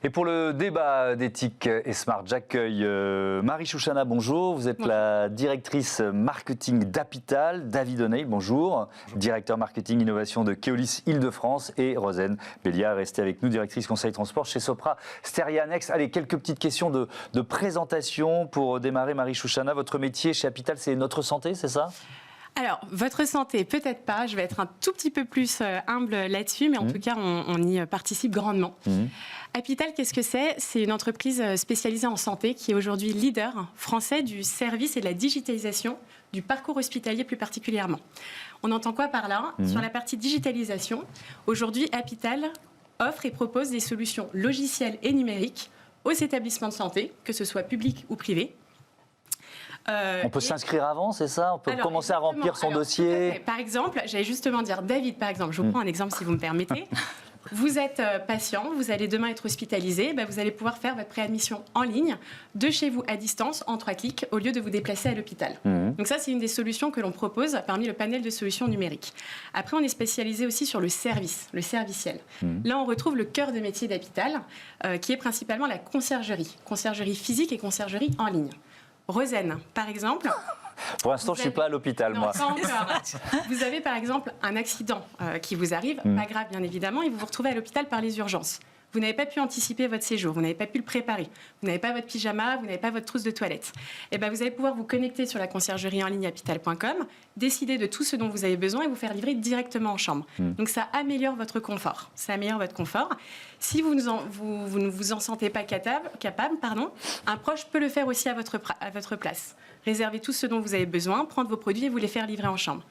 Et pour le débat d'éthique et smart, j'accueille Marie Chouchana, bonjour. Vous êtes la directrice marketing d'Apital. David O'Neill, bonjour. Directeur marketing innovation de Keolis Île-de-France. Et Rosane Belliard, restez avec nous, directrice conseil transport chez Sopra Steria Next. Allez, quelques petites questions de présentation pour démarrer. Marie Chouchana, votre métier chez Apital, c'est notre santé, c'est ça ? Alors, votre santé, peut-être pas. Je vais être un tout petit peu plus humble là-dessus, mais en tout cas, on y participe grandement. Apital, qu'est-ce que c'est ? C'est une entreprise spécialisée en santé qui est aujourd'hui leader français du service et de la digitalisation du parcours hospitalier plus particulièrement. On entend quoi par là ? Sur la partie digitalisation, aujourd'hui, Apital offre et propose des solutions logicielles et numériques aux établissements de santé, que ce soit publics ou privés. On peut s'inscrire avant, c'est ça ? On peut commencer à remplir son dossier. Par exemple, j'allais justement dire, David, par exemple, je vous prends un exemple si vous me permettez. Vous êtes patient, vous allez demain être hospitalisé, vous allez pouvoir faire votre préadmission en ligne, de chez vous à distance, en 3 clics, au lieu de vous déplacer à l'hôpital. Donc ça, c'est une des solutions que l'on propose parmi le panel de solutions numériques. Après, on est spécialisé aussi sur le service, le serviciel. Là, on retrouve le cœur de métier d'Apital, qui est principalement la conciergerie physique et conciergerie en ligne. Rosane, par exemple. Pour l'instant, je ne suis pas à l'hôpital, moi. Pas encore. Vous avez par exemple un accident qui vous arrive, pas grave bien évidemment, et vous vous retrouvez à l'hôpital par les urgences. Vous n'avez pas pu anticiper votre séjour, vous n'avez pas pu le préparer, vous n'avez pas votre pyjama, vous n'avez pas votre trousse de toilette. Et vous allez pouvoir vous connecter sur la conciergerie en ligne apital.com, décider de tout ce dont vous avez besoin et vous faire livrer directement en chambre. Donc ça améliore votre confort. Si vous ne vous en sentez pas capable, un proche peut le faire aussi à votre place. Réserver tout ce dont vous avez besoin, prendre vos produits et vous les faire livrer en chambre.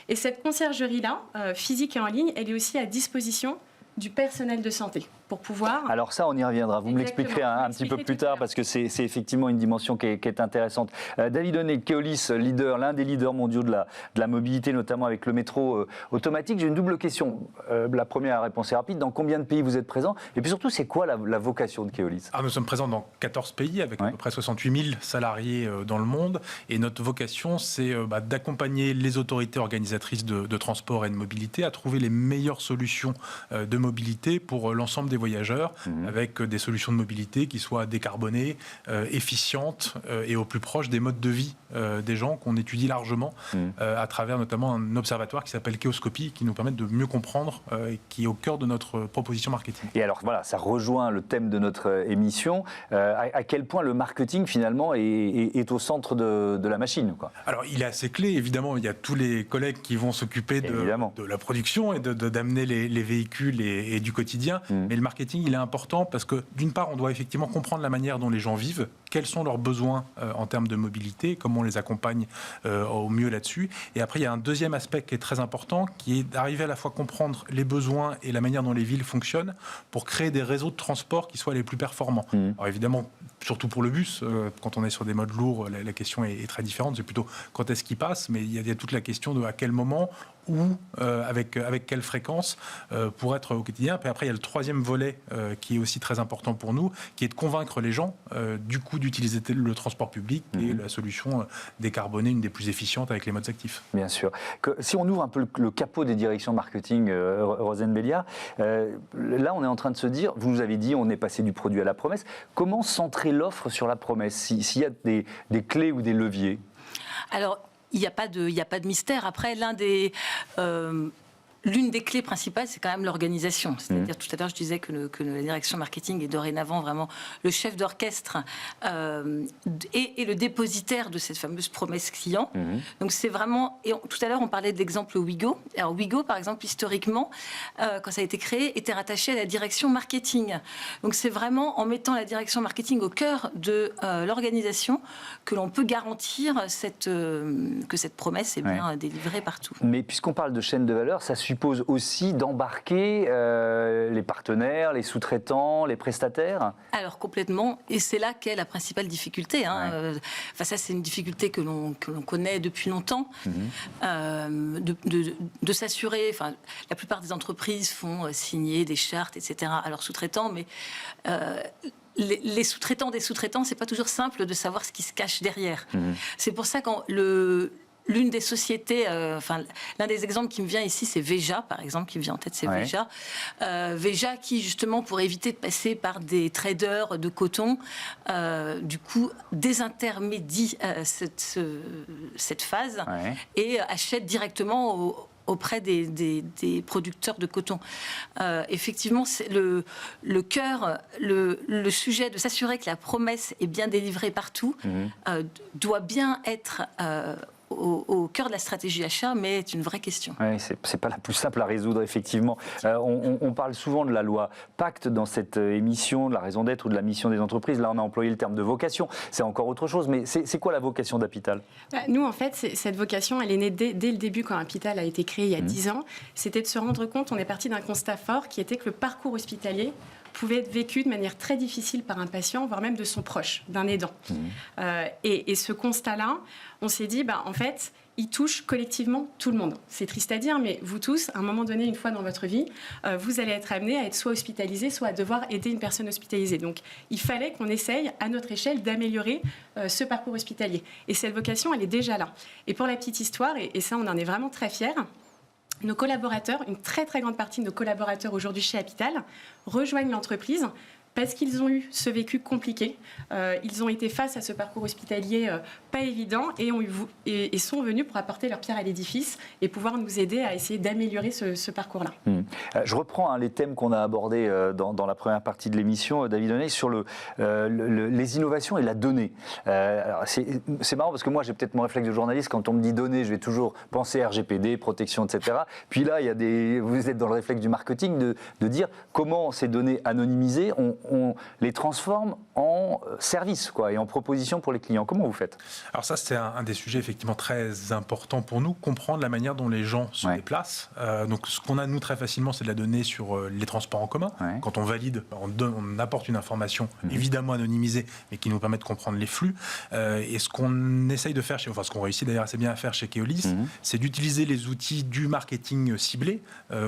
Et cette conciergerie-là, physique et en ligne, elle est aussi à disposition du personnel de santé pour pouvoir... Alors ça, on y reviendra. Vous me l'expliquerez un petit peu plus tard parce que c'est effectivement une dimension qui est intéressante. David O'Neill, Keolis, l'un des leaders mondiaux de la mobilité, notamment avec le métro automatique. J'ai une double question. La première réponse est rapide. Dans combien de pays vous êtes présents ? Et puis surtout, c'est quoi la vocation de Keolis ? Nous sommes présents dans 14 pays avec à peu près 68 000 salariés dans le monde. Et notre vocation, c'est d'accompagner les autorités organisatrices de transport et de mobilité à trouver les meilleures solutions de mobilité pour l'ensemble des voyageurs, avec des solutions de mobilité qui soient décarbonées, efficientes et au plus proche des modes de vie des gens qu'on étudie largement à travers notamment un observatoire qui s'appelle Keoscopie, qui nous permet de mieux comprendre et qui est au cœur de notre proposition marketing. Et alors voilà, ça rejoint le thème de notre émission. À quel point le marketing finalement est au centre de la machine, quoi. Alors il est assez clé, évidemment, il y a tous les collègues qui vont s'occuper de la production et d'amener les véhicules et du quotidien, mais le marketing il est important parce que d'une part on doit effectivement comprendre la manière dont les gens vivent, quels sont leurs besoins en termes de mobilité, comment on les accompagne au mieux là-dessus, et après il y a un deuxième aspect qui est très important, qui est d'arriver à la fois comprendre les besoins et la manière dont les villes fonctionnent pour créer des réseaux de transport qui soient les plus performants. Alors évidemment, surtout pour le bus, quand on est sur des modes lourds, la question est très différente, c'est plutôt quand est-ce qu'il passe, mais il y a toute la question de à quel moment, où, avec quelle fréquence pour être au quotidien. Puis après, il y a le troisième volet qui est aussi très important pour nous, qui est de convaincre les gens du coup d'utiliser le transport public et la solution décarbonée, une des plus efficientes avec les modes actifs. Bien sûr. Si on ouvre un peu le capot des directions marketing, Rosane Belliard, là on est en train de se dire, vous nous avez dit on est passé du produit à la promesse, comment centrer l'offre sur la promesse, s'il y a des clés ou des leviers ? Alors, il n'y a pas de mystère. Après, l'une des clés principales, c'est quand même l'organisation. C'est-à-dire, tout à l'heure, je disais que la direction marketing est dorénavant vraiment le chef d'orchestre et le dépositaire de cette fameuse promesse client. Donc, c'est vraiment... Et tout à l'heure, on parlait de l'exemple Ouigo. Alors, Ouigo, par exemple, historiquement, quand ça a été créé, était rattaché à la direction marketing. Donc, c'est vraiment en mettant la direction marketing au cœur de l'organisation que l'on peut garantir que cette promesse est bien délivrée partout. Mais puisqu'on parle de chaîne de valeur, ça suppose aussi d'embarquer les partenaires, les sous-traitants, les prestataires ? Alors complètement, et c'est là qu'est la principale difficulté. Ça, c'est une difficulté que l'on connaît depuis longtemps, de s'assurer. La plupart des entreprises font signer des chartes, etc. à leurs sous-traitants, mais les sous-traitants des sous-traitants, c'est pas toujours simple de savoir ce qui se cache derrière. C'est pour ça que l'une des sociétés, l'un des exemples qui me vient ici, c'est Veja, par exemple, qui me vient en tête, c'est Veja. Veja qui, justement, pour éviter de passer par des traders de coton, du coup, désintermédie cette phase et achète directement auprès des producteurs de coton. Effectivement, c'est le cœur, le sujet de s'assurer que la promesse est bien délivrée partout doit bien être au cœur de la stratégie achat, mais est une vraie question. Oui, c'est pas la plus simple à résoudre, effectivement. On parle souvent de la loi Pacte dans cette émission, de la raison d'être ou de la mission des entreprises. Là, on a employé le terme de vocation. C'est encore autre chose, mais c'est quoi la vocation d'Apital ? Nous, en fait, cette vocation, elle est née dès le début, quand Apital a été créé il y a 10 ans. C'était de se rendre compte, on est parti d'un constat fort, qui était que le parcours hospitalier pouvait être vécu de manière très difficile par un patient, voire même de son proche, d'un aidant. Et ce constat-là, on s'est dit, en fait, il touche collectivement tout le monde. C'est triste à dire, mais vous tous, à un moment donné, une fois dans votre vie, vous allez être amenés à être soit hospitalisé, soit à devoir aider une personne hospitalisée. Donc, il fallait qu'on essaye, à notre échelle, d'améliorer ce parcours hospitalier. Et cette vocation, elle est déjà là. Et pour la petite histoire, et ça, on en est vraiment très fiers, nos collaborateurs, une très très grande partie de nos collaborateurs aujourd'hui chez Apital, rejoignent l'entreprise parce qu'ils ont eu ce vécu compliqué. Ils ont été face à ce parcours hospitalier pas évident et sont venus pour apporter leur pierre à l'édifice et pouvoir nous aider à essayer d'améliorer ce parcours-là. Je reprends les thèmes qu'on a abordés dans la première partie de l'émission, David Honnet, sur les innovations et la donnée. C'est marrant parce que moi, j'ai peut-être mon réflexe de journaliste. Quand on me dit données, je vais toujours penser RGPD, protection, etc. Puis là, vous êtes dans le réflexe du marketing de dire comment ces données anonymisées, on les transforme en service et en proposition pour les clients. Comment vous faites ? Alors ça, c'est un des sujets effectivement très importants pour nous, comprendre la manière dont les gens se déplacent. Donc ce qu'on a, nous, très facilement, c'est de la donnée sur les transports en commun. Quand on valide, on apporte une information évidemment anonymisée, mais qui nous permet de comprendre les flux. Et ce qu'on essaye de faire, ce qu'on réussit d'ailleurs assez bien à faire chez Keolis, c'est d'utiliser les outils du marketing ciblé,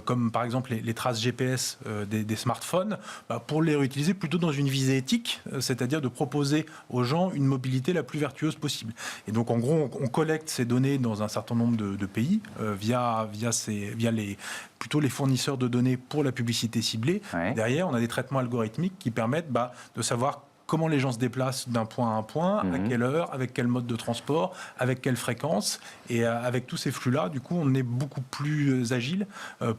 comme par exemple les traces GPS des smartphones, pour les réutiliser plutôt dans une visée éthique, c'est-à-dire de proposer aux gens une mobilité la plus vertueuse possible. Et donc en gros, on collecte ces données dans un certain nombre de pays via les fournisseurs de données pour la publicité ciblée. Derrière, on a des traitements algorithmiques qui permettent de savoir comment les gens se déplacent d'un point à un point, à quelle heure, avec quel mode de transport, avec quelle fréquence. Et avec tous ces flux-là, du coup, on est beaucoup plus agile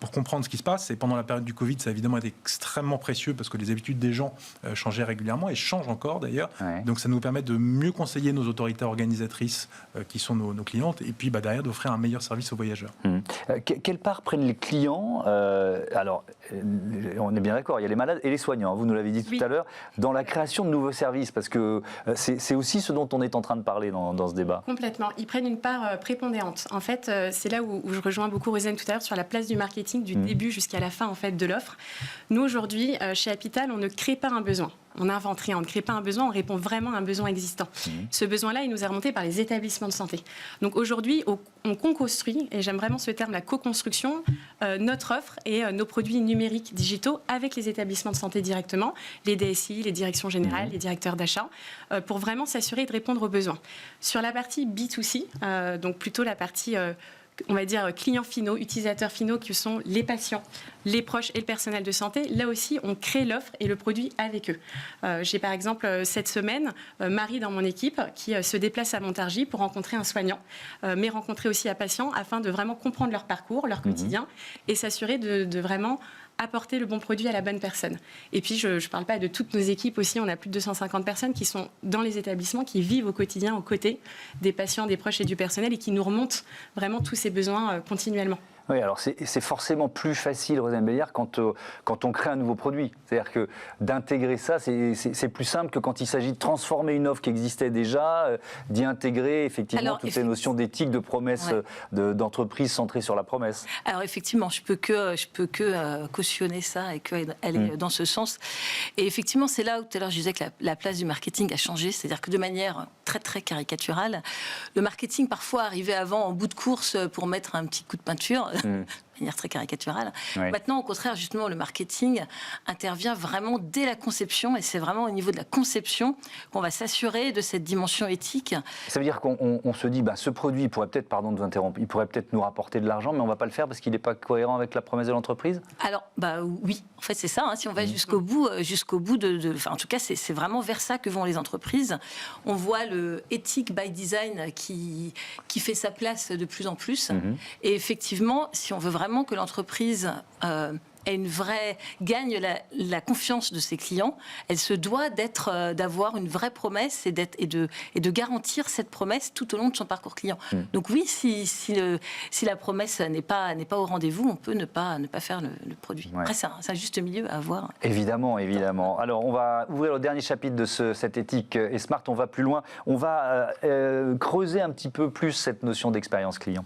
pour comprendre ce qui se passe. Et pendant la période du Covid, ça a évidemment été extrêmement précieux parce que les habitudes des gens changeaient régulièrement et changent encore d'ailleurs. Donc ça nous permet de mieux conseiller nos autorités organisatrices qui sont nos clientes et puis derrière d'offrir un meilleur service aux voyageurs. Quelle part prennent les clients alors, on est bien d'accord, il y a les malades et les soignants, vous nous l'avez dit tout à l'heure, dans la création de nouveaux services, parce que c'est aussi ce dont on est en train de parler dans ce débat. Complètement. Ils prennent une part prépondérante. En fait, c'est là où je rejoins beaucoup Rosen tout à l'heure sur la place du marketing, du début jusqu'à la fin de l'offre. Nous, aujourd'hui, chez Apital, on ne crée pas un besoin. On n'invente rien, on ne crée pas un besoin, on répond vraiment à un besoin existant. Ce besoin-là, il nous est remonté par les établissements de santé. Donc aujourd'hui, on co-construit, et j'aime vraiment ce terme, la co-construction, notre offre et nos produits numériques digitaux avec les établissements de santé directement, les DSI, les directions générales, les directeurs d'achat, pour vraiment s'assurer de répondre aux besoins. Sur la partie B2C, donc plutôt la partie... on va dire clients finaux, utilisateurs finaux, qui sont les patients, les proches et le personnel de santé. Là aussi, on crée l'offre et le produit avec eux. J'ai par exemple cette semaine Marie dans mon équipe qui se déplace à Montargis pour rencontrer un soignant, mais rencontrer aussi un patient afin de vraiment comprendre leur parcours, leur quotidien et s'assurer de vraiment apporter le bon produit à la bonne personne. Et puis, je ne parle pas de toutes nos équipes aussi, on a plus de 250 personnes qui sont dans les établissements, qui vivent au quotidien aux côtés des patients, des proches et du personnel et qui nous remontent vraiment tous ces besoins continuellement. Oui, alors c'est forcément plus facile, Rosen Belliard, quand on crée un nouveau produit. C'est-à-dire que d'intégrer ça, c'est plus simple que quand il s'agit de transformer une offre qui existait déjà, d'y intégrer effectivement toutes ces notions d'éthique, de promesse, d'entreprise centrée sur la promesse. Alors effectivement, je peux que cautionner ça et qu'elle est dans ce sens. Et effectivement, c'est là où tout à l'heure je disais que la place du marketing a changé. C'est-à-dire que de manière très très caricaturale, le marketing parfois arrivait avant en bout de course pour mettre un petit coup de peinture. De manière très caricaturale. Ouais. Maintenant, au contraire, justement, le marketing intervient vraiment dès la conception, et c'est vraiment au niveau de la conception qu'on va s'assurer de cette dimension éthique. Ça veut dire qu'on se dit, ce produit, il pourrait peut-être, pardon de vous interrompre, il pourrait peut-être nous rapporter de l'argent, mais on ne va pas le faire parce qu'il n'est pas cohérent avec la promesse de l'entreprise? Alors, oui, en fait, c'est ça. Hein, si on va jusqu'au bout en tout cas, c'est vraiment vers ça que vont les entreprises. On voit le ethic by design qui fait sa place de plus en plus. Et effectivement, si on veut vraiment que l'entreprise gagne la confiance de ses clients, elle se doit d'avoir une vraie promesse et de garantir cette promesse tout au long de son parcours client. Donc oui, si la promesse n'est pas au rendez-vous, on peut ne pas faire le produit. Ouais. Après, c'est un juste milieu à avoir. Évidemment. Alors, on va ouvrir le dernier chapitre de cette éthique et Smart. On va plus loin. On va creuser un petit peu plus cette notion d'expérience client.